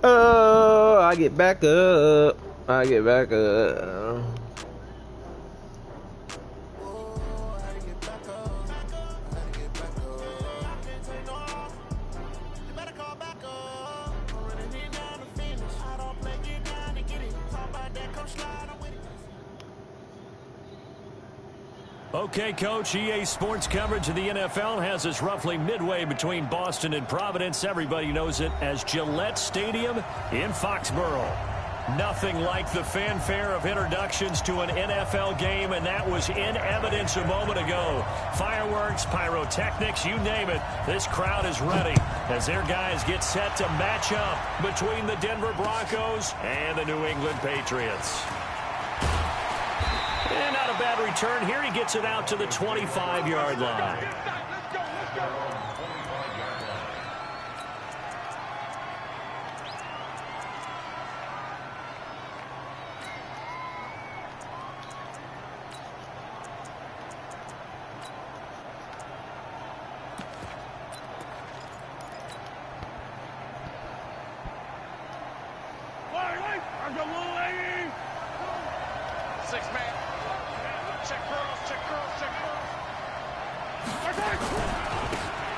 Oh, I get back up. I get back up. Okay, Coach, EA Sports coverage of the NFL has us roughly midway between Boston and Providence. Everybody knows it as Gillette Stadium in Foxborough. Nothing like the fanfare of introductions to an NFL game, and that was in evidence a moment ago. Fireworks, pyrotechnics, you name it. This crowd is ready as their guys get set to match up between the Denver Broncos and the New England Patriots. And not a bad return here. He gets it out to the 25-yard line.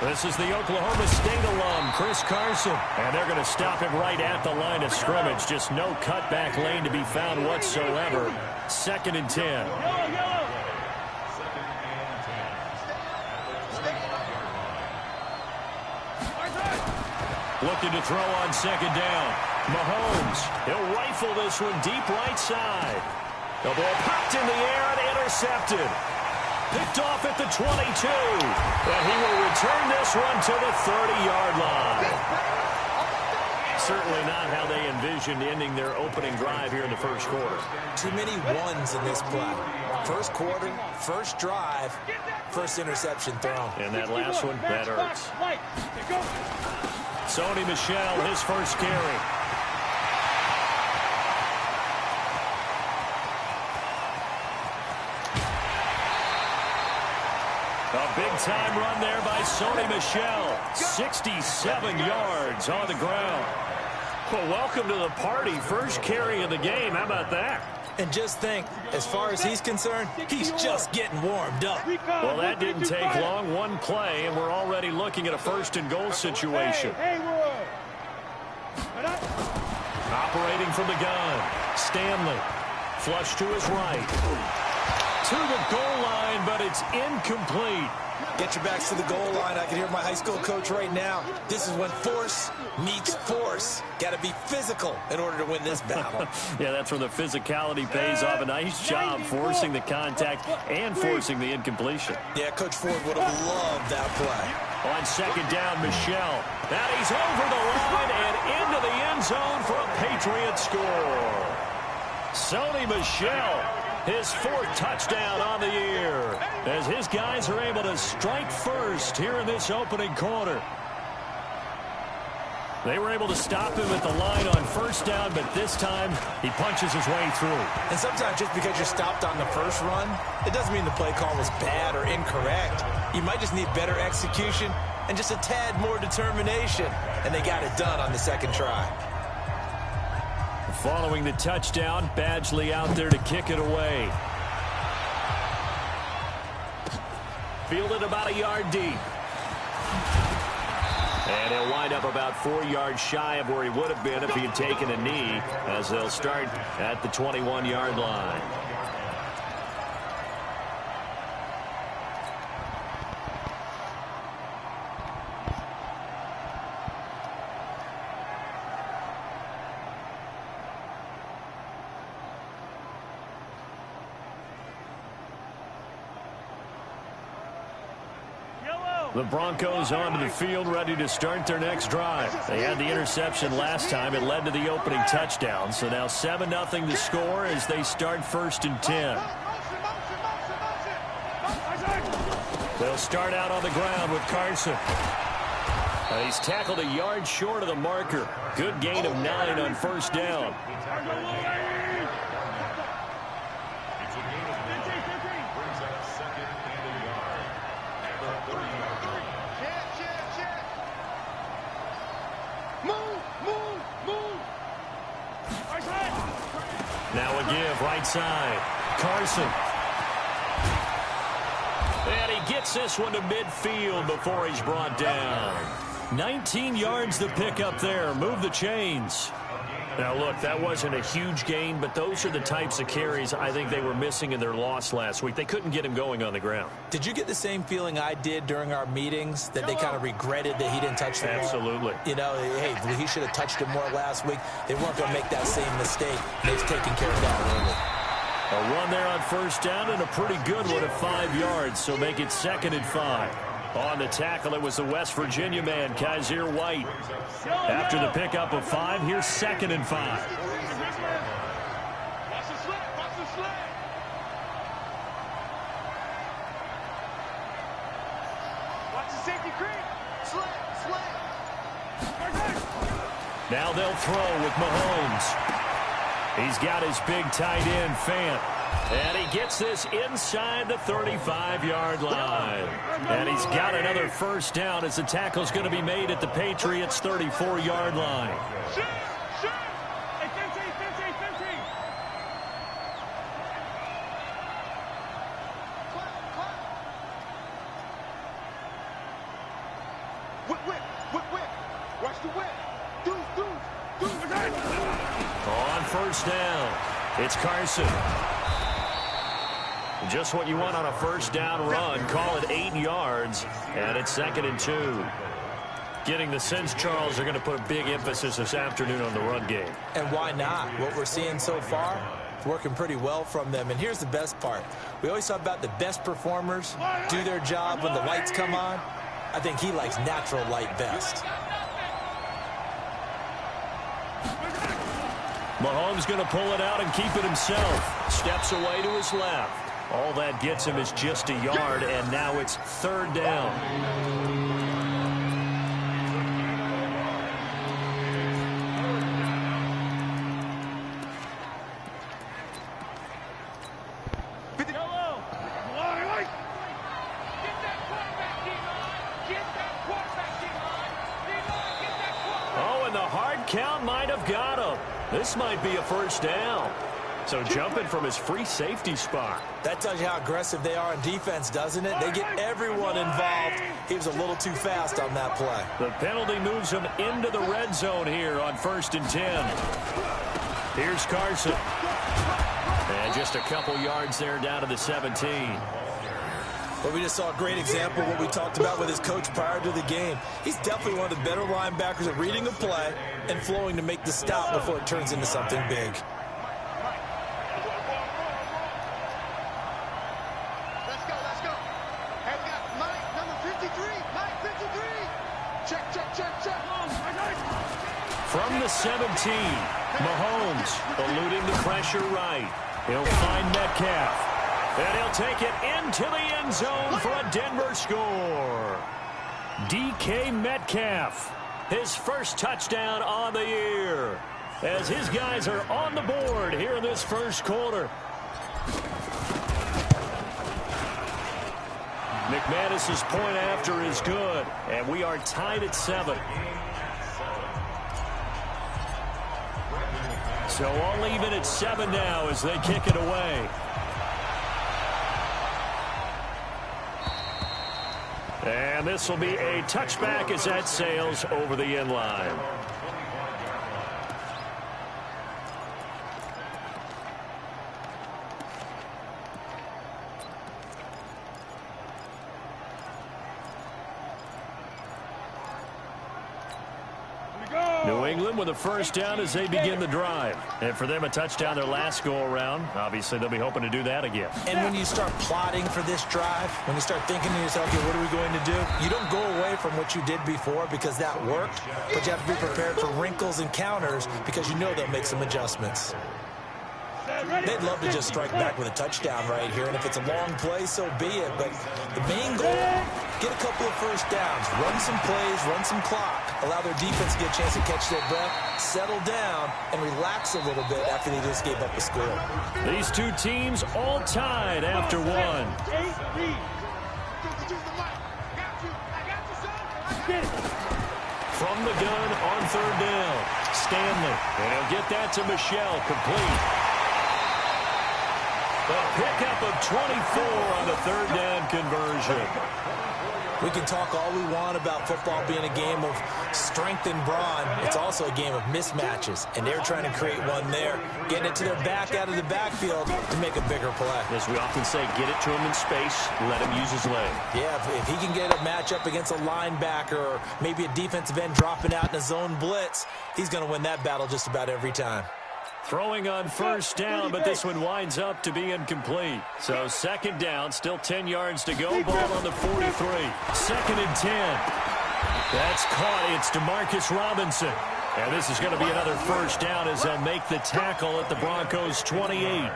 This is the Oklahoma State alum, Chris Carson. And they're going to stop him right at the line of scrimmage. Just no cutback lane to be found whatsoever. 2nd and 10. Looking to throw on 2nd down. Mahomes, he'll rifle this one deep right side. The ball popped in the air and intercepted. Picked off at the 22. And he will return this one to the 30-yard line. Certainly not how they envisioned ending their opening drive here in the first quarter. Too many ones in this play. First quarter, first drive, first interception thrown. And that last one, that hurts. Sony Michel, his first carry. A big-time run there by Sony Michel. 67 yards on the ground. Well, welcome to the party. First carry of the game. How about that? And just think, as far as he's concerned, he's just getting warmed up. Well, that didn't take long. One play, and we're already looking at a 1st and goal situation. Operating from the gun. Stanley. Flush to his right. To the goal line, but it's incomplete. Get your backs to the goal line. I can hear my high school coach right now. This is when force meets force. Got to be physical in order to win this battle. Yeah, that's where the physicality pays off. A nice job forcing the contact and forcing the incompletion. Yeah, Coach Ford would have loved that play. On 2nd down, Michel. Now he's over the line and into the end zone for a Patriot score. Sony Michel. His 4th touchdown on the year as his guys are able to strike first here in this opening quarter. They were able to stop him at the line on 1st down, but this time he punches his way through. And sometimes just because you're stopped on the first run, it doesn't mean the play call was bad or incorrect. You might just need better execution and just a tad more determination. And they got it done on the 2nd try. Following the touchdown, Badgley out there to kick it away. Fielded about a yard deep. And he'll wind up about 4 yards shy of where he would have been if he had taken a knee, as they'll start at the 21-yard line. The Broncos onto the field, ready to start their next drive. They had the interception last time. It led to the opening touchdown. So now 7-0 to score as they start 1st and 10. They'll start out on the ground with Carson. He's tackled a yard short of the marker. Good gain of 9 on 1st down. Move! Now a give, right side. Carson. And he gets this one to midfield before he's brought down. 19 yards to pick up there. Move the chains. Now, look, that wasn't a huge gain, but those are the types of carries I think they were missing in their loss last week. They couldn't get him going on the ground. Did you get the same feeling I did during our meetings, that they kind of regretted that he didn't touch the ball? Absolutely. You know, hey, he should have touched it more last week. They weren't going to make that same mistake. They've taken care of that early. A run there on first down and a pretty good one at 5 yards, so make it 2nd and 5. On the tackle, it was the West Virginia man, Kaiser White. After the pickup of 5, here's 2nd and 5. Now they'll throw with Mahomes. He's got his big tight end, Fant. And he gets this inside the 35-yard line. And he's got another first down as the tackle's going to be made at the Patriots' 34-yard line. On first down, it's Carson. Just what you want on a first down run. Call it 8 yards, and it's 2nd and 2. Getting the sense, Charles, they're going to put a big emphasis this afternoon on the run game. And why not? What we're seeing so far, it's working pretty well from them. And here's the best part. We always talk about the best performers do their job when the lights come on. I think he likes natural light best. Mahomes going to pull it out and keep it himself. Steps away to his left. All that gets him is just a yard, and now it's 3rd down. Oh, and the hard count might have got him. This might be a first down. So jumping from his free safety spot. That tells you how aggressive they are in defense, doesn't it? They get everyone involved. He was a little too fast on that play. The penalty moves him into the red zone here on 1st and 10. Here's Carson. And just a couple yards there down to the 17. But we just saw a great example of what we talked about with his coach prior to the game. He's definitely one of the better linebackers at reading a play and flowing to make the stop before it turns into something big. From the 17, Mahomes eluding the pressure right. He'll find Metcalf. And he'll take it into the end zone for a Denver score. DK Metcalf, his first touchdown on the year, as his guys are on the board here in this first quarter. McManus's point after is good, and we are tied at 7. So all even at 7 now as they kick it away. And this will be a touchback as that sails over the end line. New England with a first down as they begin the drive. And for them, a touchdown their last go-around. Obviously, they'll be hoping to do that again. And when you start plotting for this drive, when you start thinking to yourself, okay, what are we going to do? You don't go away from what you did before because that worked, but you have to be prepared for wrinkles and counters because you know they'll make some adjustments. They'd love to just strike back with a touchdown right here, and if it's a long play, so be it. But the main goal, get a couple of first downs, run some plays, run some clock, allow their defense to get a chance to catch their breath, settle down, and relax a little bit after they just gave up a score. These two teams all tied after one. From the gun on 3rd down, Stanley, and he'll get that to Michelle, complete. A pickup of 24 on the third down conversion. We can talk all we want about football being a game of strength and brawn. It's also a game of mismatches, and they're trying to create one there, getting it to their back out of the backfield to make a bigger play. As we often say, get it to him in space, let him use his leg. Yeah, if he can get a matchup against a linebacker or maybe a defensive end dropping out in a zone blitz, he's going to win that battle just about every time. Throwing on first down, but this one winds up to be incomplete. So second down, still 10 yards to go. Ball on the 43. Second and 10. That's caught. It's DeMarcus Robinson. And this is going to be another first down as they'll make the tackle at the Broncos' 28.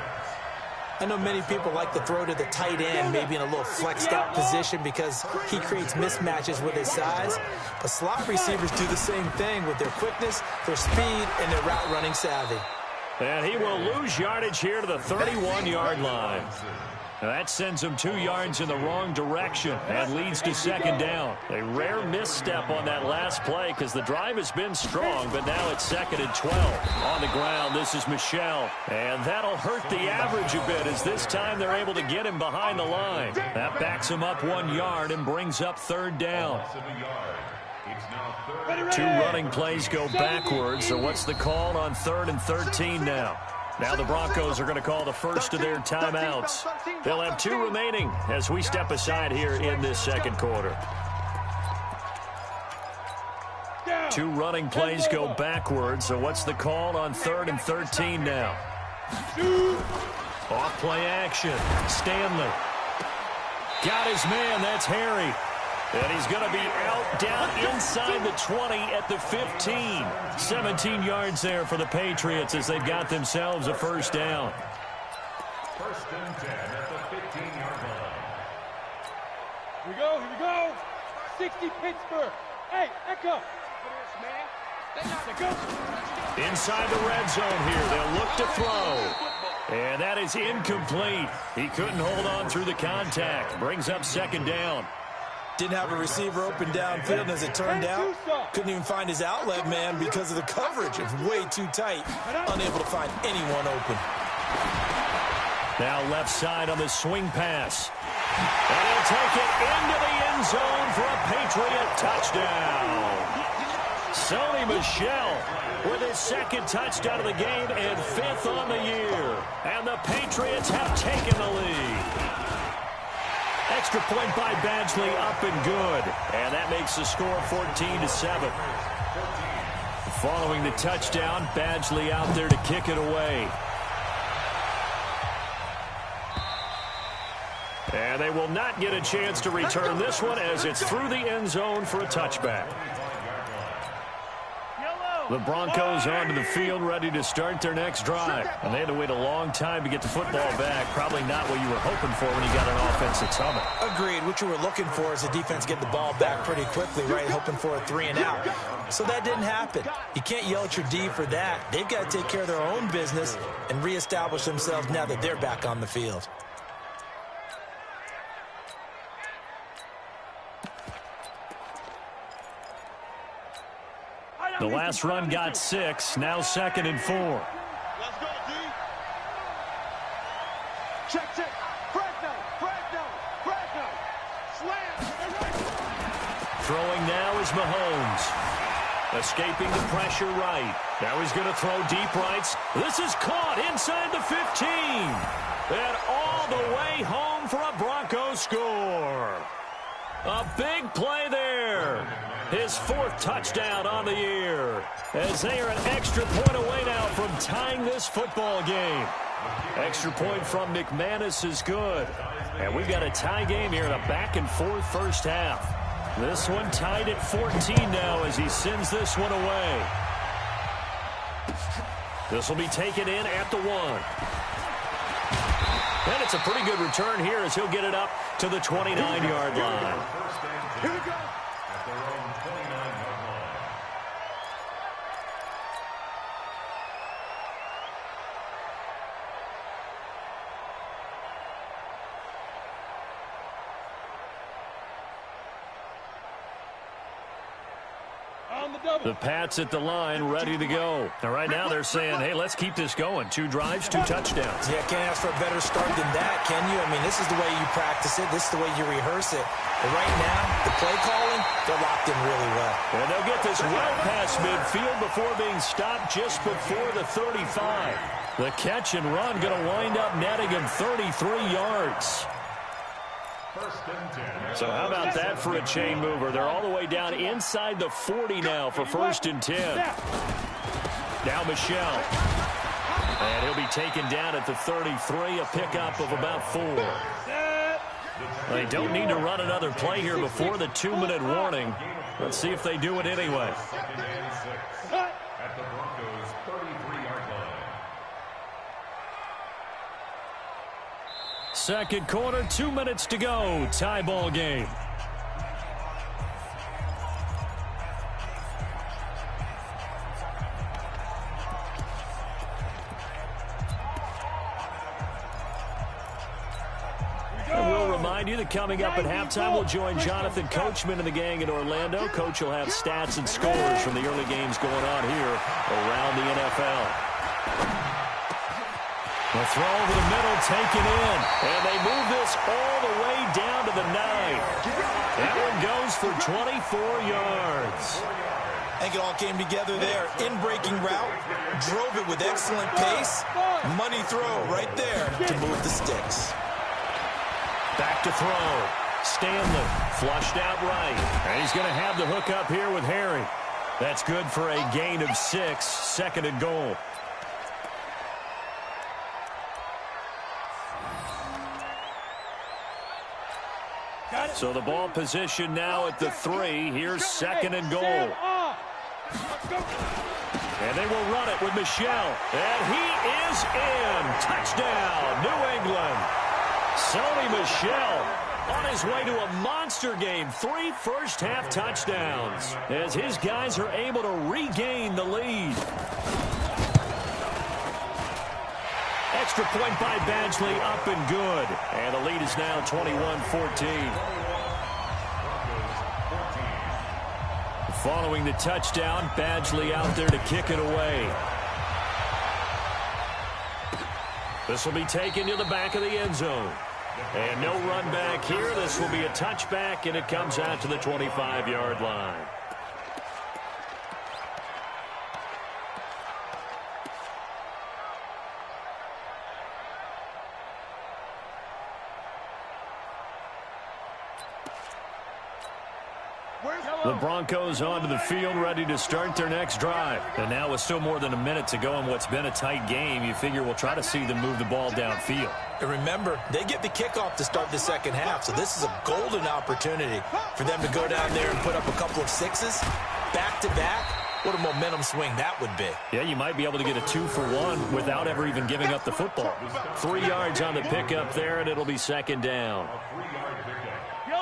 I know many people like to throw to the tight end, maybe in a little flexed out position because he creates mismatches with his size. But slot receivers do the same thing with their quickness, their speed, and their route running savvy. And he will lose yardage here to the 31-yard line. Now that sends him 2 yards in the wrong direction and leads to second down. A rare misstep on that last play because the drive has been strong, but now it's second and 12. On the ground, this is Michel. And that'll hurt the average a bit as this time they're able to get him behind the line. That backs him up 1 yard and brings up third down. 2 running plays go backwards, so what's the call on 3rd and 13 now? Now the Broncos are going to call the first of their timeouts. They'll have 2 remaining as we step aside here in this second quarter. 2 running plays go backwards, so what's the call on 3rd and 13 now? Off play action. Stanley. Got his man, that's Harry. And he's going to be out down inside the 20 at the 15. 17 yards there for the Patriots as they've got themselves a first down. First and 10 at the 15-yard line. Here we go, here we go. 60 Pittsburgh. Hey, Echo. Inside the red zone here. They'll look to throw. And that is incomplete. He couldn't hold on through the contact. Brings up second down. Didn't have a receiver open downfield, and as it turned out, couldn't even find his outlet man because of the coverage. It was way too tight, unable to find anyone open. Now left side on the swing pass. And he'll take it into the end zone for a Patriot touchdown. Sony Michel with his second touchdown of the game and 5th on the year. And the Patriots have taken the lead. Extra point by Badgley, up and good. And that makes the score 14-7. Following the touchdown, Badgley out there to kick it away. And they will not get a chance to return this one as it's through the end zone for a touchback. The Broncos onto the field ready to start their next drive. And they had to wait a long time to get the football back. Probably not what you were hoping for when you got an offensive summit. Agreed. What you were looking for is the defense get the ball back pretty quickly, right? Hoping for a 3 and out. So that didn't happen. You can't yell at your D for that. They've got to take care of their own business and reestablish themselves now that they're back on the field. The last run got 6, now 2nd and 4. Let's go, D. Check, check. Fresno, Fresno, Fresno. Slam. Throwing now is Mahomes. Escaping the pressure right. Now he's going to throw deep rights. This is caught inside the 15. And all the way home for a Broncos score. A big play there. His 4th touchdown on the year. As they are an extra point away now from tying this football game. Extra point from McManus is good. And we've got a tie game here in a back-and-forth first half. This one tied at 14 now as he sends this one away. This will be taken in at the 1. And it's a pretty good return here as he'll get it up to the 29-yard line. Here we go. At their own 29-yard line. On on the double. The Pats at the line, ready to go. And right now they're saying, hey, let's keep this going. 2 drives, 2 touchdowns. Yeah, can't ask for a better start than that, can you? I mean, this is the way you practice it. This is the way you rehearse it. But right now, the play calling, they're locked in really well. And they'll get this well past midfield before being stopped just before the 35. The catch and run going to wind up netting him 33 yards. So how about that for a chain mover? They're all the way down inside the 40 now for 1st and 10. Now Michelle. And he'll be taken down at the 33, a pickup of about 4. They don't need to run another play here before the 2-minute warning. Let's see if they do it anyway. At the Broncos' 33-yard line. Second quarter, 2 minutes to go. Tie ball game. And we'll remind you that coming up at halftime, we'll join Jonathan Coachman and the gang in Orlando. Coach will have stats and scores from the early games going on here around the NFL. The throw over the middle, taken in. And they move this all the way down to the 9. That one goes for 24 yards. I think it all came together there. In-breaking route, drove it with excellent pace. Money throw right there to move the sticks. Back to throw. Stanley flushed out right. And he's going to have the hook up here with Harry. That's good for a gain of 6, 2nd and goal. So the ball position now at the 3. Here's 2nd and goal. And they will run it with Michelle. And he is in. Touchdown, New England. Sony Michel on his way to a monster game. 3 first-half touchdowns as his guys are able to regain the lead. Extra point by Badgley, up and good. And the lead is now 21-14. Following the touchdown, Badgley out there to kick it away. This will be taken to the back of the end zone. And no run back here. This will be a touchback, and it comes out to the 25-yard line. The Broncos onto the field, ready to start their next drive. And now with still more than a minute to go in what's been a tight game, you figure we'll try to see them move the ball downfield. And remember, they get the kickoff to start the second half, so this is a golden opportunity for them to go down there and put up a couple of 6s back-to-back. What a momentum swing that would be. Yeah, you might be able to get a 2-for-1 without ever even giving up the football. 3 yards on the pickup there, and it'll be 2nd down.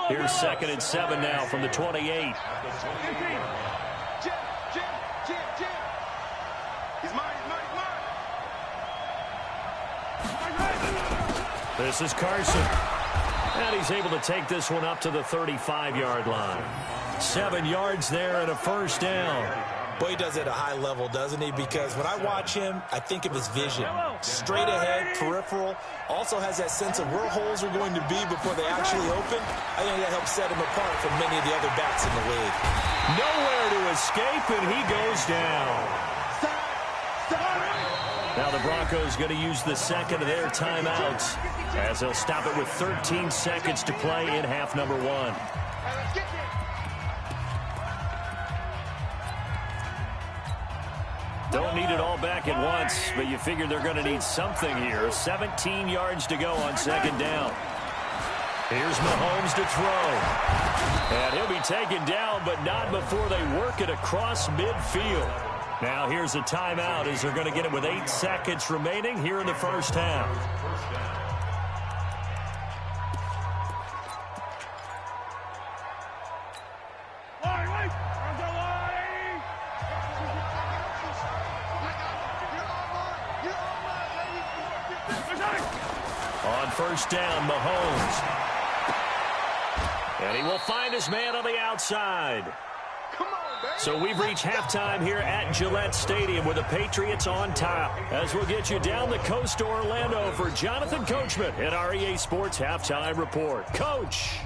Here's 2nd and 7 now from the 28. This is Carson. And he's able to take this one up to the 35-yard line. 7 yards there and a first down. Boy, he does it at a high level, doesn't he? Because when I watch him, I think of his vision. Straight ahead, peripheral. Also has that sense of where holes are going to be before they actually open. I think that helps set him apart from many of the other backs in the league. Nowhere to escape, and he goes down. Now the Broncos going to use the 2nd of their timeouts as they'll stop it with 13 seconds to play in half number 1. Don't need it all back at once, but you figure they're going to need something here. 17 yards to go on 2nd down. Here's Mahomes to throw. And he'll be taken down, but not before they work it across midfield. Now here's a timeout as they're going to get it with 8 seconds remaining here in the first half. On first down, Mahomes. And he will find his man on the outside. Come on, So we've reached halftime here at Gillette Stadium with the Patriots on top. As we'll get you down the coast to Orlando for Jonathan Coachman at our EA Sports Halftime Report. Coach.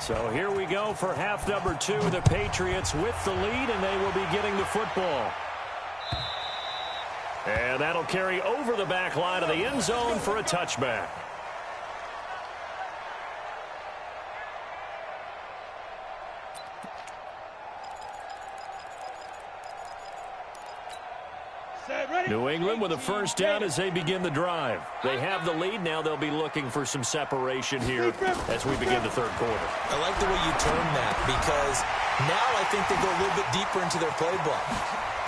So here we go for half number 2. The Patriots with the lead, and they will be getting the football. And that'll carry over the back line of the end zone for a touchback. New England with a first down as they begin the drive. They have the lead. Now they'll be looking for some separation here as we begin the third quarter. I like the way you term that, because now I think they go a little bit deeper into their playbook.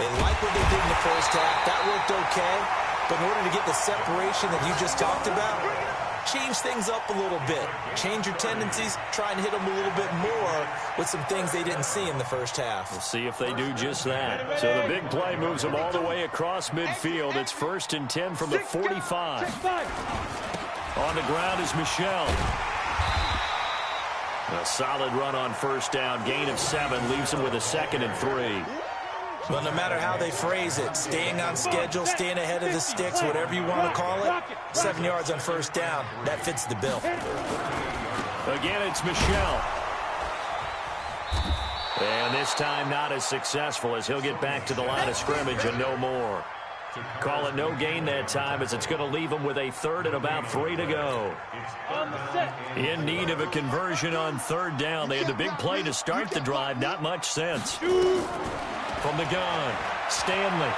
They like what they did in the first half. That worked okay. But in order to get the separation that you just talked about, change things up a little bit. Change your tendencies. Try and hit them a little bit more with some things they didn't see in the first half. We'll see if they do just that. So the big play moves them all the way across midfield. It's 1st and 10 from the 45. On the ground is Michel. A solid run on first down. Gain of 7 leaves them with a 2nd and 3. Well, no matter how they phrase it, staying on schedule, staying ahead of the sticks, whatever you want to call it, 7 yards on first down, that fits the bill. Again, it's Michel. And this time not as successful as he'll get back to the line of scrimmage and no more. Call it no gain that time as it's going to leave them with a 3rd and about 3 to go. In need of a conversion on 3rd down. They had the big play to start the drive. Not much sense. From the gun, Stanley.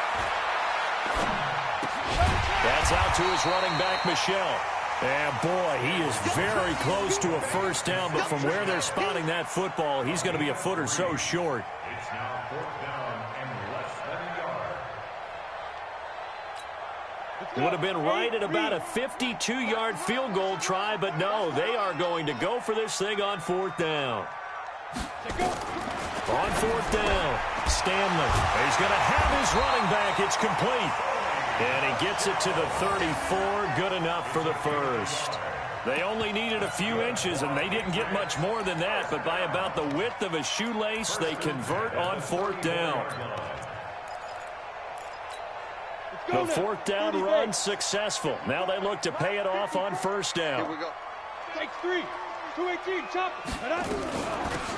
That's out to his running back, Michel. And boy, he is very close to a first down, but from where they're spotting that football, he's going to be a foot or so short. It's now 4th down and less than a yard. Would have been right at about a 52-yard field goal try, but no, they are going to go for this thing on 4th down. On 4th down, Stanley. He's going to have his running back. It's complete. And he gets it to the 34. Good enough for the first. They only needed a few inches, and they didn't get much more than that. But by about the width of a shoelace, they convert on 4th down. The 4th down run successful. Now they look to pay it off on first down. Here we go. Take 3. 218, chop.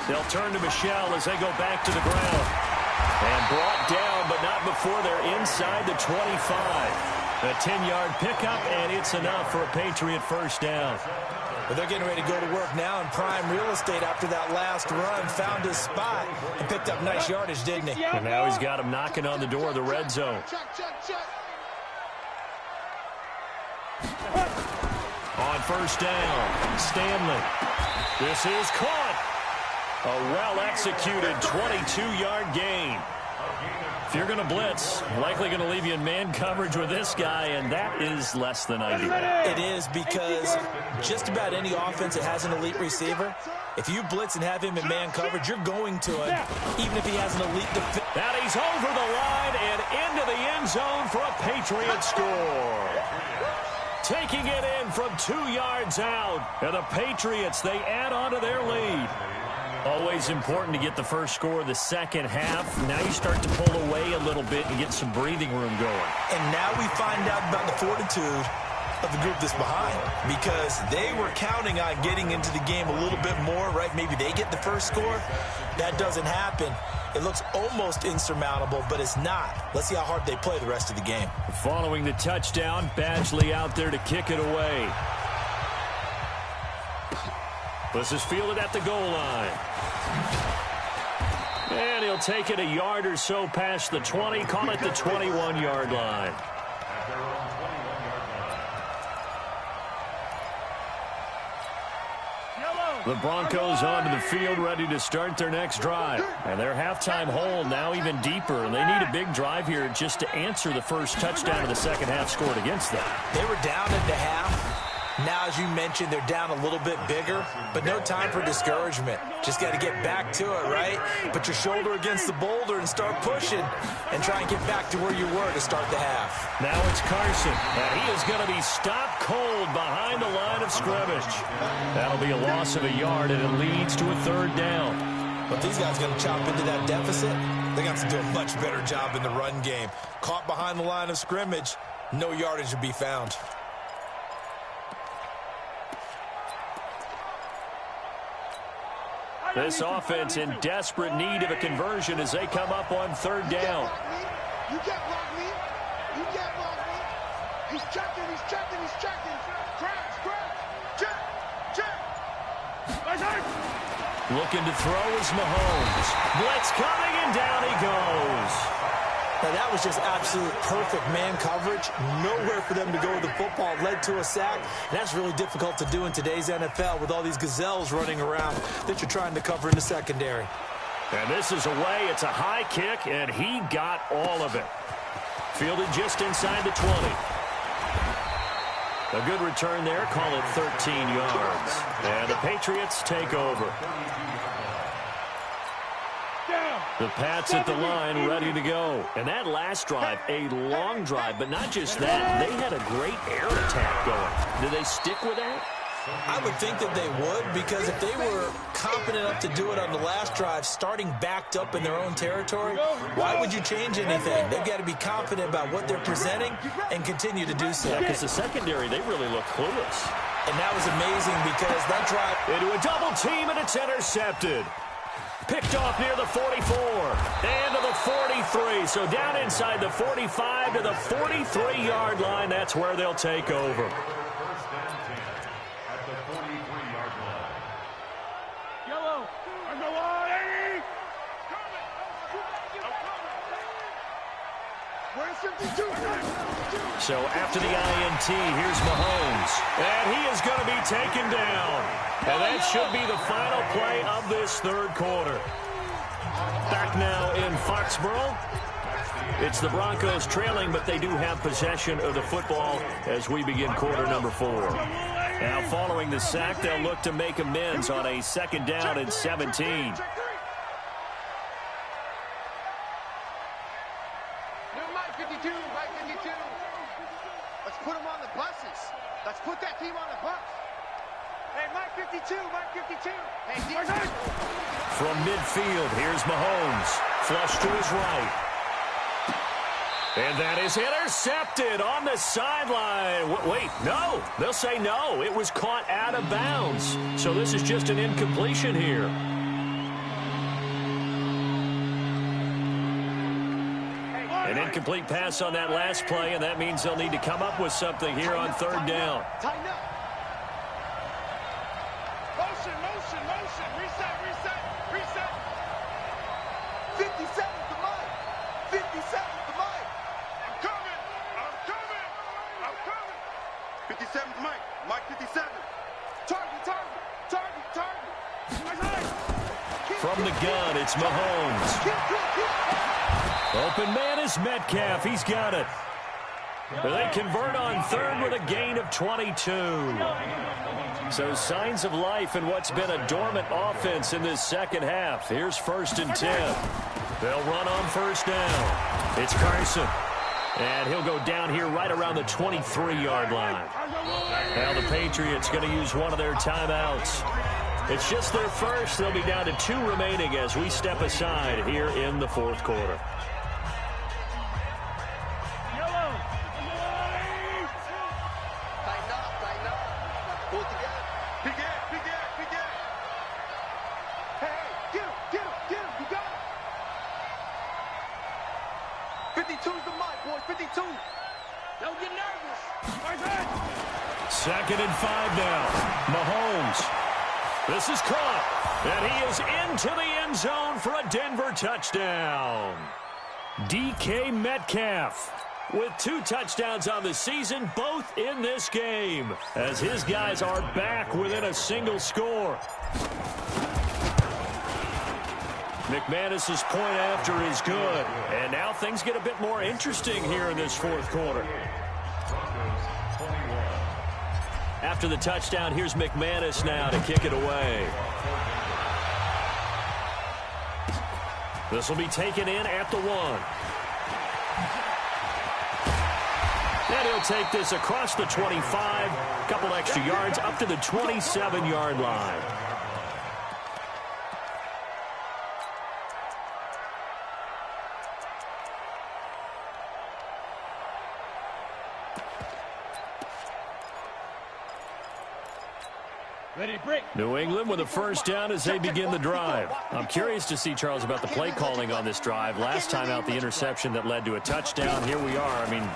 They'll turn to Michel as they go back to the ground. And brought down, but not before they're inside the 25. A 10-yard pickup, and it's enough for a Patriot first down. Well, they're getting ready to go to work now in prime real estate after that last run. Found his spot and picked up nice yardage, didn't he? And now he's got him knocking on the door of the red zone. On first down, Stanley. This is caught. A well-executed 22-yard gain. If you're going to blitz, likely going to leave you in man coverage with this guy, and that is less than ideal. It is, because just about any offense that has an elite receiver, if you blitz and have him in man coverage, you're going to him, even if he has an elite defense. That he's over the line and into the end zone for a Patriot score. Taking it in from 2 yards out. And the Patriots, they add on to their lead. Always important to get the first score of the second half. Now you start to pull away a little bit and get some breathing room going. And now we find out about the fortitude of the group that's behind, because they were counting on getting into the game a little bit more, right? Maybe they get the first score. That doesn't happen. It looks almost insurmountable, but it's not. Let's see how hard they play the rest of the game. Following the touchdown, Badgley out there to kick it away. This is fielded at the goal line. And he'll take it a yard or so past the 20, call it the 21-yard line. The Broncos onto the field ready to start their next drive. And their halftime hole now even deeper. And they need a big drive here just to answer the first touchdown of the second half scored against them. They were down at the half. Now, as you mentioned, they're down a little bit bigger, but no time for discouragement. Just got to get back to it, right? Put your shoulder against the boulder and start pushing and try and get back to where you were to start the half. Now it's Carson, and he is going to be stopped cold behind the line of scrimmage. That'll be a loss of a yard, and it leads to a third down. But these guys going to chop into that deficit. They got to do a much better job in the run game. Caught behind the line of scrimmage, no yardage to be found. This offense in desperate need of a conversion as they come up on third down. You can't block me. You can't block me. He's checking. Check. Looking to throw is Mahomes. Blitz coming, and down he goes. Now, that was just absolute perfect man coverage. Nowhere for them to go with the football. Led to a sack. And that's really difficult to do in today's NFL with all these gazelles running around that you're trying to cover in the secondary. And this is away. It's a high kick, and he got all of it. Fielded just inside the 20. A good return there. Call it 13 yards. And the Patriots take over. The Pats at the line, ready to go. And that last drive, a long drive, but not just that. They had a great air attack going. Do they stick with that? I would think that they would, because if they were confident enough to do it on the last drive, starting backed up in their own territory, why would you change anything? They've got to be confident about what they're presenting and continue to do so. Yeah, because the secondary, they really look clueless. And that was amazing because that drive... Into a double team, and it's intercepted. Picked off near the 44 and to the 43. So down inside the 45 to the 43-yard line. That's where they'll take over. First and 10 at the 43-yard line. Yellow. On the line. Where's 52? So after the INT, here's Mahomes. And he is going to be taken down. And that should be the final play of this third quarter. Back now in Foxborough. It's the Broncos trailing, but they do have possession of the football as we begin quarter number 4. Now following the sack, they'll look to make amends on a second down and 17. Mike 52, Mike 52. Let's put him on the buses. Let's put that team on the bus. Hey, Mike 52, Mike 52. Hey, From midfield, here's Mahomes. Flush to his right. And that is intercepted on the sideline. Wait, no. They'll say no. It was caught out of bounds. So this is just an incompletion here. An incomplete pass on that last play, and that means they'll need to come up with something here on third down. Tighten up. Motion. Reset. 57's the mic. 57's the mic. I'm coming. 57's the mic. Mike 57. Target. From the gun, it's Mahomes. Open man is Metcalf. He's got it. They convert on third with a gain of 22. So signs of life in what's been a dormant offense in this second half. Here's 1st and 10. They'll run on first down. It's Carson. And he'll go down here right around the 23-yard line. Now the Patriots going to use one of their timeouts. It's just their first. They'll be down to 2 remaining as we step aside here in the fourth quarter. Second and 5 now. Mahomes. This is caught. And he is into the end zone for a Denver touchdown. DK Metcalf. with 2 touchdowns on the season, both in this game, as his guys are back within a single score. McManus's point after is good, and now things get a bit more interesting here in this 4th quarter. After the touchdown, here's McManus now to kick it away. This will be taken in at the 1. And he'll take this across the 25, a couple extra yards up to the 27-yard line. New England with a first down as they begin the drive. I'm curious to see, Charles, about the play calling on this drive. Last time out, the interception that led to a touchdown. Here we are. I mean,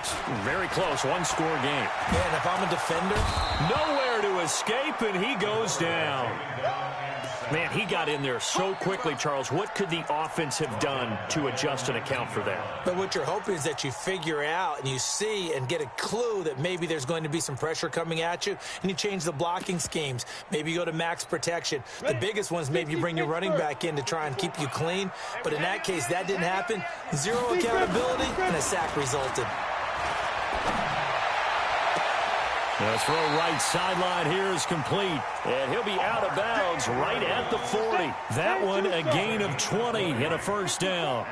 very close, 1-score game. Man, if I'm a defender, nowhere to escape, and he goes down. Man, he got in there so quickly, Charles. What could the offense have done to adjust and account for that? But what you're hoping is that you figure out and you see and get a clue that maybe there's going to be some pressure coming at you, and you change the blocking schemes. Maybe you go to max protection. The biggest one is maybe you bring your running back in to try and keep you clean. But in that case, that didn't happen. 0 accountability, and a sack resulted. The throw right sideline here is complete, and he'll be out of bounds right at the 40. That one a gain of 20 and a first down.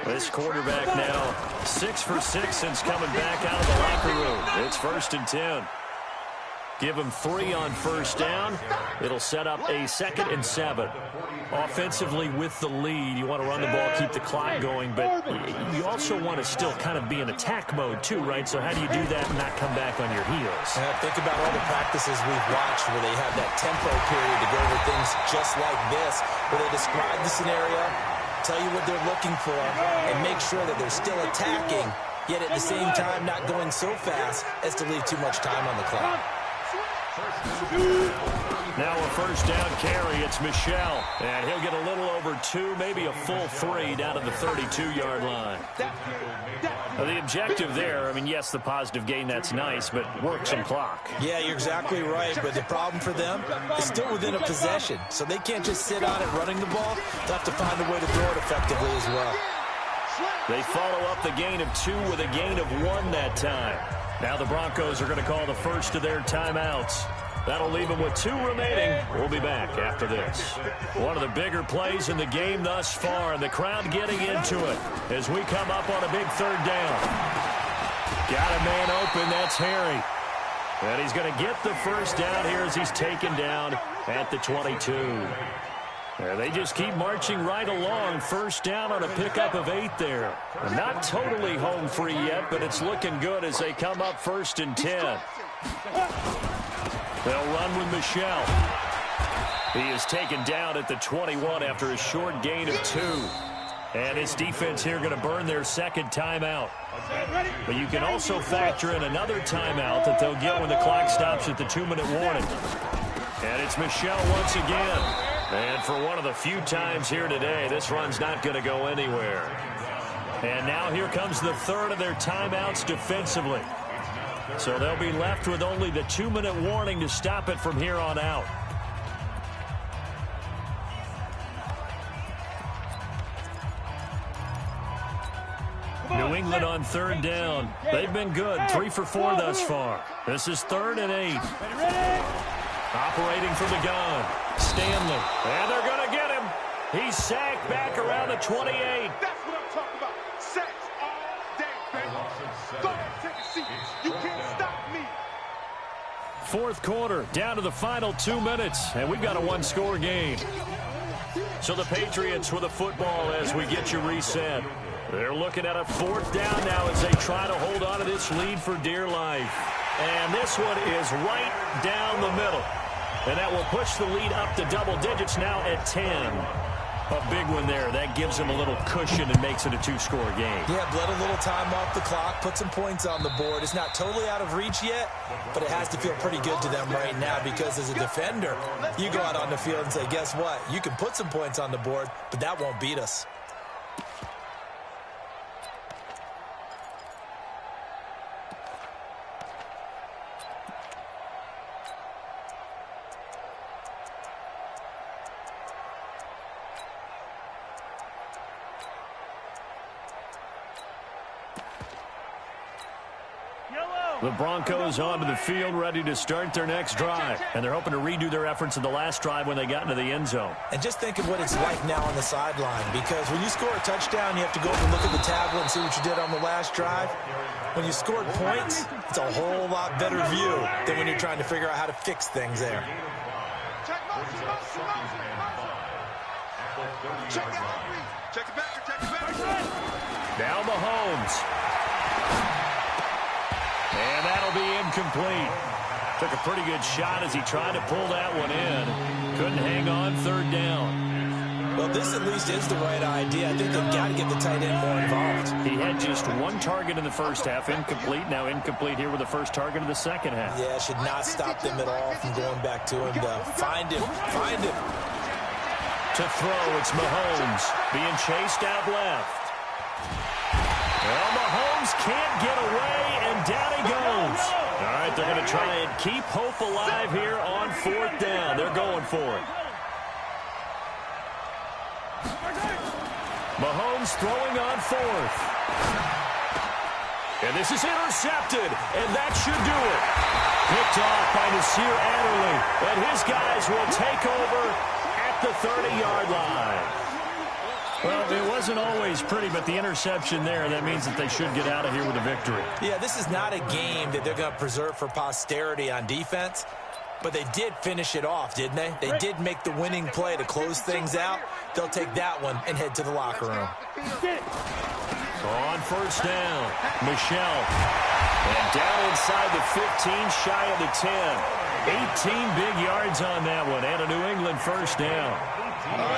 This quarterback now 6 for 6 since coming back out of the locker room. It's 1st and 10. Give him 3 on first down. It'll set up a 2nd and 7. Offensively with the lead, you want to run the ball, keep the clock going, but you also want to still kind of be in attack mode too, right? So how do you do that and not come back on your heels? Think about all the practices we've watched where they have that tempo period to go over things just like this, where they describe the scenario, tell you what they're looking for, and make sure that they're still attacking, yet at the same time not going so fast as to leave too much time on the clock. Now a first down carry. It's Michel. And he'll get a little over 2, maybe a full 3 down to the 32-yard line. The objective there, I mean, yes, the positive gain, that's nice, but work some clock. Yeah, you're exactly right. But the problem for them is still within a possession. So they can't just sit on it running the ball. They'll have to find a way to throw it effectively as well. They follow up the gain of 2 with a gain of 1 that time. Now the Broncos are going to call the first of their timeouts. That'll leave them with 2 remaining. We'll be back after this. One of the bigger plays in the game thus far, and the crowd getting into it as we come up on a big 3rd down. Got a man open. That's Harry. And he's going to get the first down here as he's taken down at the 22. There, they just keep marching right along. First down on a pickup of 8 there. Not totally home free yet, but it's looking good as they come up 1st and 10. They'll run with Michel. He is taken down at the 21 after a short gain of 2. And his defense here going to burn their 2nd timeout. But you can also factor in another timeout that they'll get when the clock stops at the 2-minute warning. And it's Michel once again. And for one of the few times here today, this run's not going to go anywhere. And now here comes the 3rd of their timeouts defensively. So they'll be left with only the 2-minute warning to stop it from here on out. New England on 3rd down. They've been good, 3 for 4 thus far. This is 3rd and 8. Operating from the gun, Stanley. And they're going to get him. He's sacked back around the 28. That's what I'm talking about. Sacks all day, baby. Go ahead, take a seat. You can't stop me. 4th quarter, down to the final 2 minutes, and we've got a 1-score game. So the Patriots with the football as we get you reset. They're looking at a 4th down now as they try to hold on to this lead for dear life. And this one is right down the middle. And that will push the lead up to double digits now at 10. A big one there. That gives them a little cushion and makes it a 2-score game. Yeah, bled a little time off the clock, put some points on the board. It's not totally out of reach yet, but it has to feel pretty good to them right now because as a defender, you go out on the field and say, guess what? You can put some points on the board, but that won't beat us. The Broncos onto the field, ready to start their next drive. And they're hoping to redo their efforts in the last drive when they got into the end zone. And just think of what it's like now on the sideline, because when you score a touchdown, you have to go up and look at the tablet and see what you did on the last drive. When you scored points, it's a whole lot better view than when you're trying to figure out how to fix things there. Check motion. Check it out. Check it back. Now Mahomes. And that'll be incomplete. Took a pretty good shot as he tried to pull that one in. Couldn't hang on third down. Well, this at least is the right idea. I think they've got to get the tight end more involved. He had just one target in the first half, incomplete. Now incomplete here with the first target of the second half. Yeah, should not stop them at all from going back to him, though. Find him. To throw, it's Mahomes being chased out left. Well, Mahomes can't get away, and down he goes. All right, they're going to try and keep hope alive here on fourth down. They're going for it. Mahomes throwing on fourth. And this is intercepted, and that should do it. Picked off by Nasir Adderley, and his guys will take over at the 30-yard line. Well, it wasn't always pretty, but the interception there, that means that they should get out of here with a victory. Yeah, this is not a game that they're going to preserve for posterity on defense, but they did finish it off, didn't they? They did make the winning play to close things out. They'll take that one and head to the locker room. On first down, Michelle. And down inside the 15, shy of the 10. 18 big yards on that one, and a New England first down.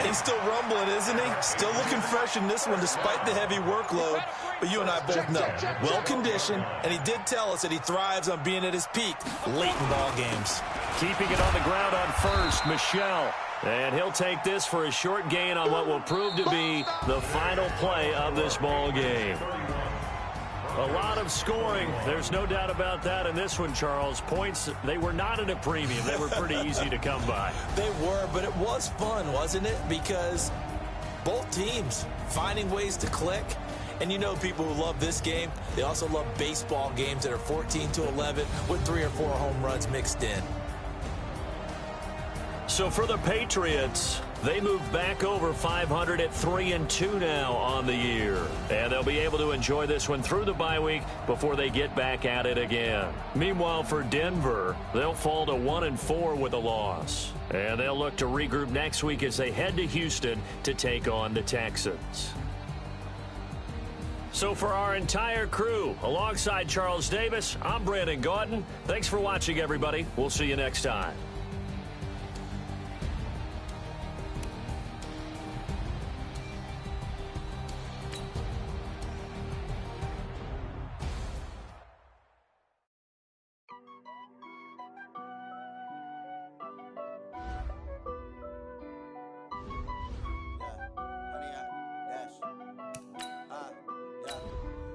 He's still rumbling, isn't he? Still looking fresh in this one despite the heavy workload. But you and I both know, well-conditioned, and he did tell us that he thrives on being at his peak late in ball games. Keeping it on the ground on first, Michelle. And he'll take this for a short gain on what will prove to be the final play of this ball game. A lot of scoring. There's no doubt about that in this one, Charles. Points, they were not at a premium. They were pretty easy to come by. They were, but it was fun, wasn't it? Because both teams finding ways to click. And you know people who love this game, they also love baseball games that are 14-11 with 3 or 4 home runs mixed in. So for the Patriots, they move back over 500 at 3-2 now on the year. And they'll be able to enjoy this one through the bye week before they get back at it again. Meanwhile, for Denver, they'll fall to 1-4 with a loss. And they'll look to regroup next week as they head to Houston to take on the Texans. So for our entire crew, alongside Charles Davis, I'm Brandon Gaudin. Thanks for watching, everybody. We'll see you next time.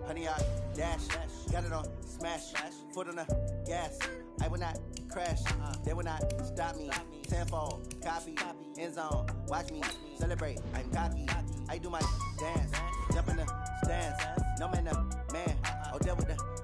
Honey, I dash, got it on smash, foot on the gas. I will not crash, they will not stop me. Tenfold, copy, end zone, watch me celebrate. I'm cocky, I do my dance, jump in the stands. No man, man, oh, there with the